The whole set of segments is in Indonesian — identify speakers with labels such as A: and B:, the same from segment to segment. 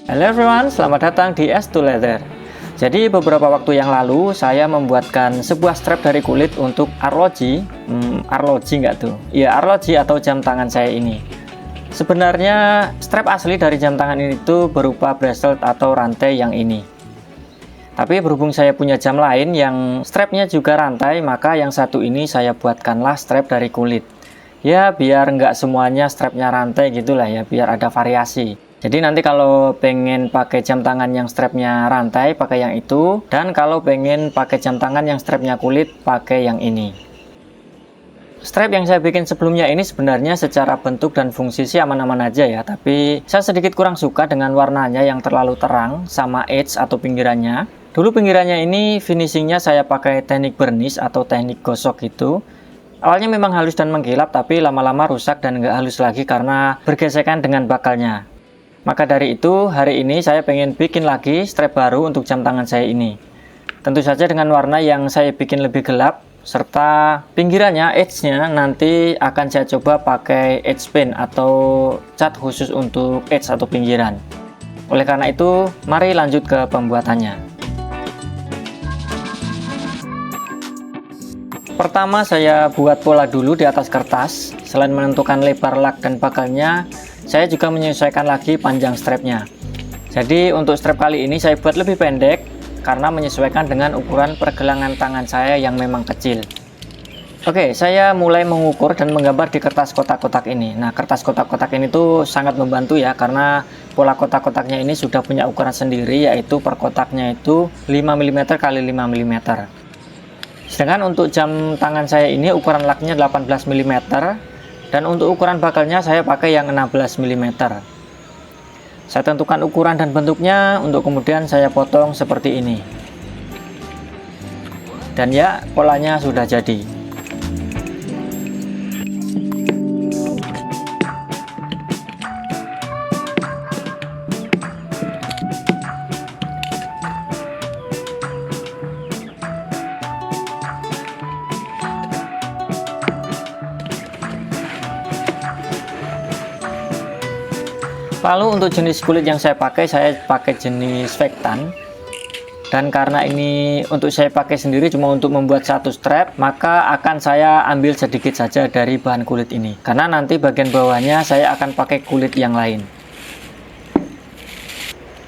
A: Halo everyone, selamat datang di S2 Leather. Jadi beberapa waktu yang lalu saya membuatkan sebuah strap dari kulit untuk arloji. Arloji nggak tuh? Ya, arloji atau jam tangan saya ini. Sebenarnya strap asli dari jam tangan ini tuh berupa bracelet atau rantai yang ini. Tapi berhubung saya punya jam lain yang strapnya juga rantai, maka yang satu ini saya buatkanlah strap dari kulit. Ya biar nggak semuanya strapnya rantai gitulah ya, biar ada variasi. Jadi nanti kalau pengen pakai jam tangan yang strapnya rantai, pakai yang itu. Dan kalau pengen pakai jam tangan yang strapnya kulit, pakai yang ini. Strap yang saya bikin sebelumnya ini sebenarnya secara bentuk dan fungsi sih aman-aman aja ya. Tapi saya sedikit kurang suka dengan warnanya yang terlalu terang sama edge atau pinggirannya. Dulu pinggirannya ini finishingnya saya pakai teknik burnish atau teknik gosok gitu. Awalnya memang halus dan mengkilap, tapi lama-lama rusak dan nggak halus lagi karena bergesekan dengan bakalnya. Maka dari itu, hari ini saya pengen bikin lagi strap baru untuk jam tangan saya ini. Tentu saja dengan warna yang saya bikin lebih gelap, serta pinggirannya, edge-nya nanti akan saya coba pakai edge paint atau cat khusus untuk edge atau pinggiran. Oleh karena itu, mari lanjut ke pembuatannya. Pertama saya buat pola dulu di atas kertas. Selain menentukan lebar lak dan bakalnya, saya juga menyesuaikan lagi panjang strapnya. Jadi untuk strap kali ini saya buat lebih pendek karena menyesuaikan dengan ukuran pergelangan tangan saya yang memang kecil. Oke, saya mulai mengukur dan menggambar di kertas kotak-kotak ini. Nah, kertas kotak-kotak ini tuh sangat membantu ya, karena pola kotak-kotaknya ini sudah punya ukuran sendiri, yaitu per kotaknya itu 5 mm x 5 mm. Sedangkan untuk jam tangan saya ini ukuran laknya 18 mm. Dan untuk ukuran bakalnya saya pakai yang 16 mm. Saya tentukan ukuran dan bentuknya untuk kemudian saya potong seperti ini. Dan ya, polanya sudah jadi. Lalu untuk jenis kulit yang saya pakai jenis Vectan. Dan karena ini untuk saya pakai sendiri cuma untuk membuat satu strap, maka akan saya ambil sedikit saja dari bahan kulit ini. Karena nanti bagian bawahnya saya akan pakai kulit yang lain.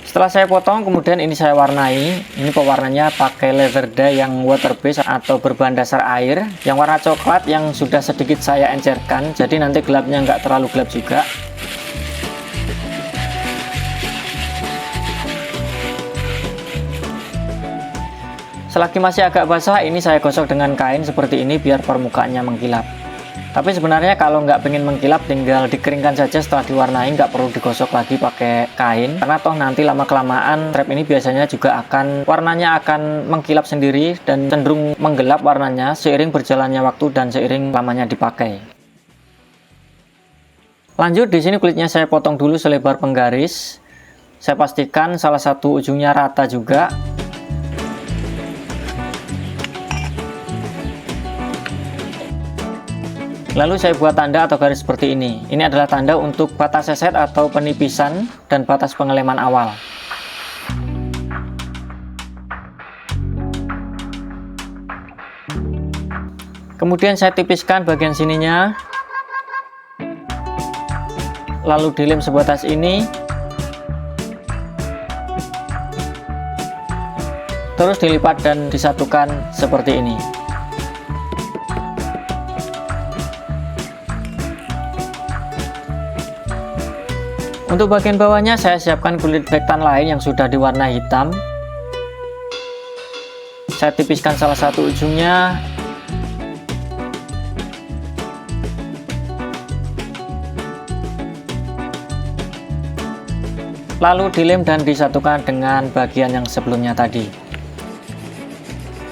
A: Setelah saya potong, kemudian ini saya warnai. Ini pewarnanya pakai leather dye yang water based atau berbahan dasar air, yang warna coklat yang sudah sedikit saya encerkan. Jadi nanti gelapnya nggak terlalu gelap juga. Selagi masih agak basah, ini saya gosok dengan kain seperti ini biar permukaannya mengkilap. Tapi sebenarnya kalau nggak pengen mengkilap, tinggal dikeringkan saja setelah diwarnai, nggak perlu digosok lagi pakai kain. Karena toh nanti lama-kelamaan strap ini biasanya juga warnanya akan mengkilap sendiri dan cenderung menggelap warnanya seiring berjalannya waktu dan seiring lamanya dipakai. Lanjut, di sini kulitnya saya potong dulu selebar penggaris. Saya pastikan salah satu ujungnya rata juga. Lalu saya buat tanda atau garis seperti ini. Ini adalah tanda untuk batas seset atau penipisan dan batas pengeleman awal. Kemudian saya tipiskan bagian sininya. Lalu dilem sebatas ini. Terus dilipat dan disatukan seperti ini. Untuk bagian bawahnya saya siapkan kulit Vectan lain yang sudah diwarnai hitam. Saya tipiskan salah satu ujungnya. Lalu dilem dan disatukan dengan bagian yang sebelumnya tadi.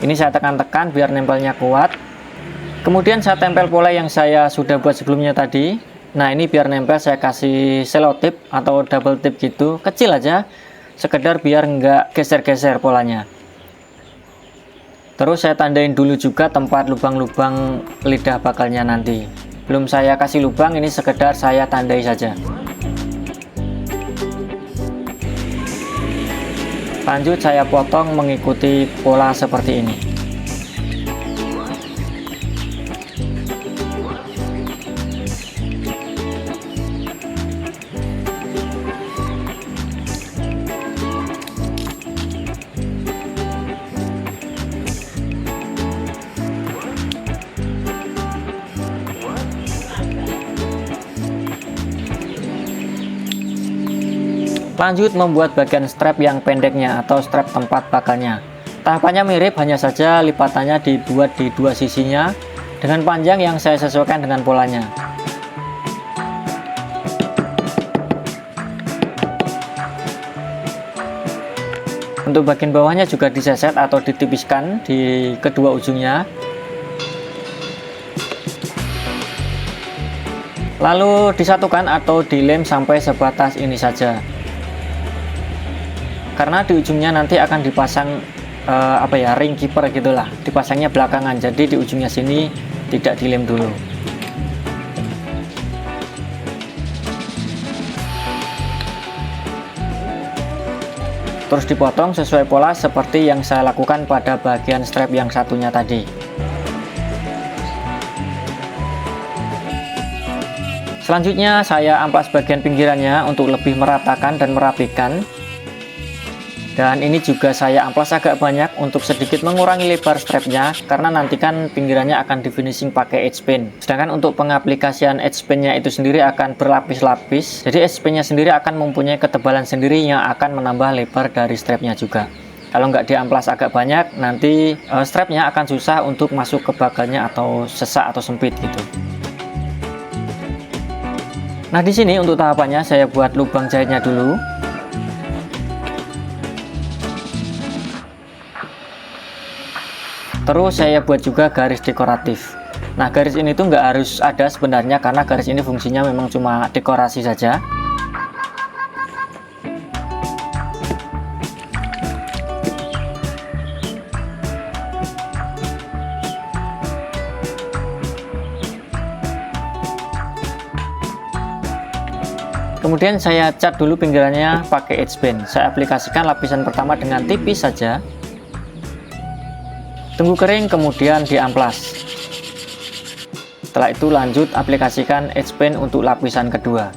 A: Ini saya tekan-tekan biar nempelnya kuat. Kemudian saya tempel pola yang saya sudah buat sebelumnya tadi. Nah, ini biar nempel saya kasih selotip atau double tip gitu, kecil aja, sekedar biar nggak geser-geser polanya. Terus saya tandain dulu juga tempat lubang-lubang lidah bakalnya nanti. Belum saya kasih lubang, ini sekedar saya tandai saja. Lanjut saya potong mengikuti pola seperti ini. Lanjut membuat bagian strap yang pendeknya atau strap tempat bakalnya. Tahapannya mirip, hanya saja lipatannya dibuat di dua sisinya dengan panjang yang saya sesuaikan dengan polanya. Untuk bagian bawahnya juga diseset atau ditipiskan di kedua ujungnya. Lalu disatukan atau dilem sampai sebatas ini saja. Karena di ujungnya nanti akan dipasang ring keeper gitulah, dipasangnya belakangan, jadi di ujungnya sini tidak dilem dulu. Terus dipotong sesuai pola seperti yang saya lakukan pada bagian strap yang satunya tadi. Selanjutnya saya amplas bagian pinggirannya untuk lebih meratakan dan merapikan. Dan ini juga saya amplas agak banyak untuk sedikit mengurangi lebar strapnya, karena nanti kan pinggirannya akan di finishing pakai edge pen. Sedangkan untuk pengaplikasian edge pennya itu sendiri akan berlapis-lapis, jadi edge pennya sendiri akan mempunyai ketebalan sendiri yang akan menambah lebar dari strapnya juga. Kalau nggak diamplas agak banyak, nanti strapnya akan susah untuk masuk ke bakalnya atau sesak atau sempit gitu. Nah, di sini untuk tahapannya saya buat lubang jahitnya dulu. Terus saya buat juga garis dekoratif. Nah, garis ini tuh nggak harus ada sebenarnya, karena garis ini fungsinya memang cuma dekorasi saja. Kemudian saya cat dulu pinggirannya pakai edge pen. Saya aplikasikan lapisan pertama dengan tipis saja. Tunggu kering, kemudian diamplas. Setelah itu lanjut aplikasikan edge pen untuk lapisan kedua.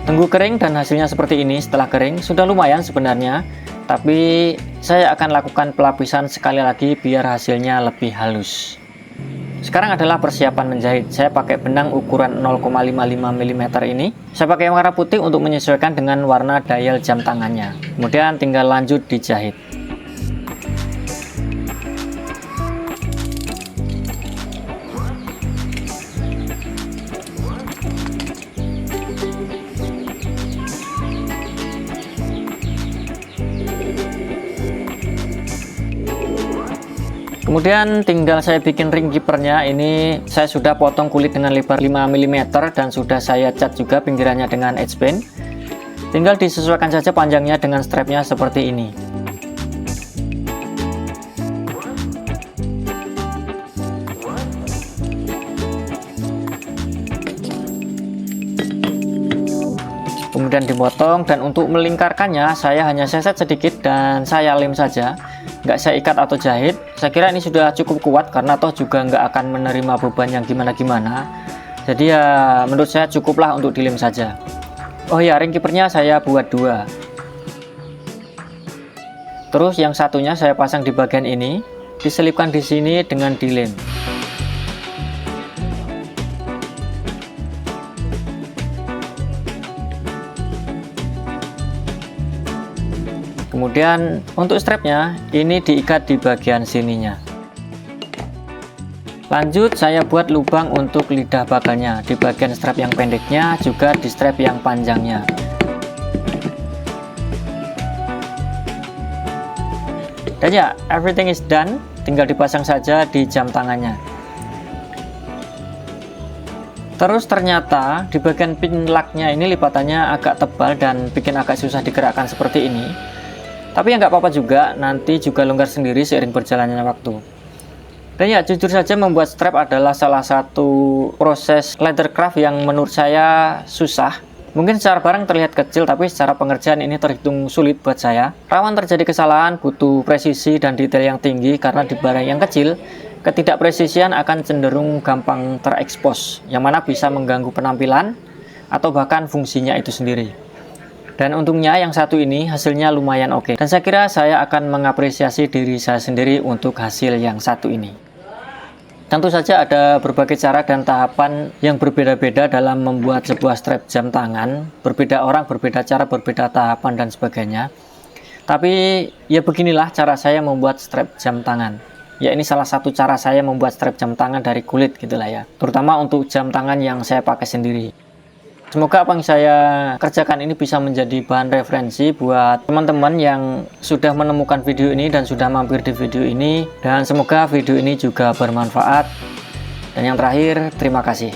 A: Tunggu kering dan hasilnya seperti ini. Setelah kering sudah lumayan sebenarnya, tapi saya akan lakukan pelapisan sekali lagi biar hasilnya lebih halus. Sekarang adalah persiapan menjahit. Saya pakai benang ukuran 0,55 mm ini. Saya pakai warna putih untuk menyesuaikan dengan warna dial jam tangannya. Kemudian tinggal lanjut dijahit. Kemudian tinggal saya bikin ring keepernya. Ini saya sudah potong kulit dengan lebar 5 mm dan sudah saya cat juga pinggirannya dengan edge pen. Tinggal disesuaikan saja panjangnya dengan strapnya seperti ini. Kemudian dipotong, dan untuk melingkarkannya saya hanya seset sedikit dan saya lem saja, nggak saya ikat atau jahit. Saya kira ini sudah cukup kuat karena toh juga nggak akan menerima beban yang gimana-gimana. Jadi ya menurut saya cukuplah untuk dilem saja. Oh ya, ring keepernya saya buat dua. Terus yang satunya saya pasang di bagian ini, diselipkan di sini dengan dilem. Kemudian untuk strapnya ini diikat di bagian sininya. Lanjut saya buat lubang untuk lidah bakalnya di bagian strap yang pendeknya, juga di strap yang panjangnya. Dan ya, everything is done, tinggal dipasang saja di jam tangannya. Terus ternyata di bagian pin locknya ini lipatannya agak tebal dan bikin agak susah digerakkan seperti ini. Tapi ya nggak apa-apa juga, nanti juga longgar sendiri seiring berjalannya waktu. Dan ya, jujur saja membuat strap adalah salah satu proses leathercraft yang menurut saya susah. Mungkin secara barang terlihat kecil, tapi secara pengerjaan ini terhitung sulit buat saya. Rawan terjadi kesalahan, butuh presisi dan detail yang tinggi karena di barang yang kecil, ketidakpresisian akan cenderung gampang terekspos, yang mana bisa mengganggu penampilan atau bahkan fungsinya itu sendiri. Dan untungnya yang satu ini hasilnya lumayan oke. Dan saya kira saya akan mengapresiasi diri saya sendiri untuk hasil yang satu ini. Tentu saja ada berbagai cara dan tahapan yang berbeda-beda dalam membuat sebuah strap jam tangan. Berbeda orang, berbeda cara, berbeda tahapan dan sebagainya. Tapi ya beginilah cara saya membuat strap jam tangan. Ya ini salah satu cara saya membuat strap jam tangan dari kulit gitulah ya. Terutama untuk jam tangan yang saya pakai sendiri. Semoga apa yang saya kerjakan ini bisa menjadi bahan referensi buat teman-teman yang sudah menemukan video ini dan sudah mampir di video ini. Dan semoga video ini juga bermanfaat. Dan yang terakhir, terima kasih.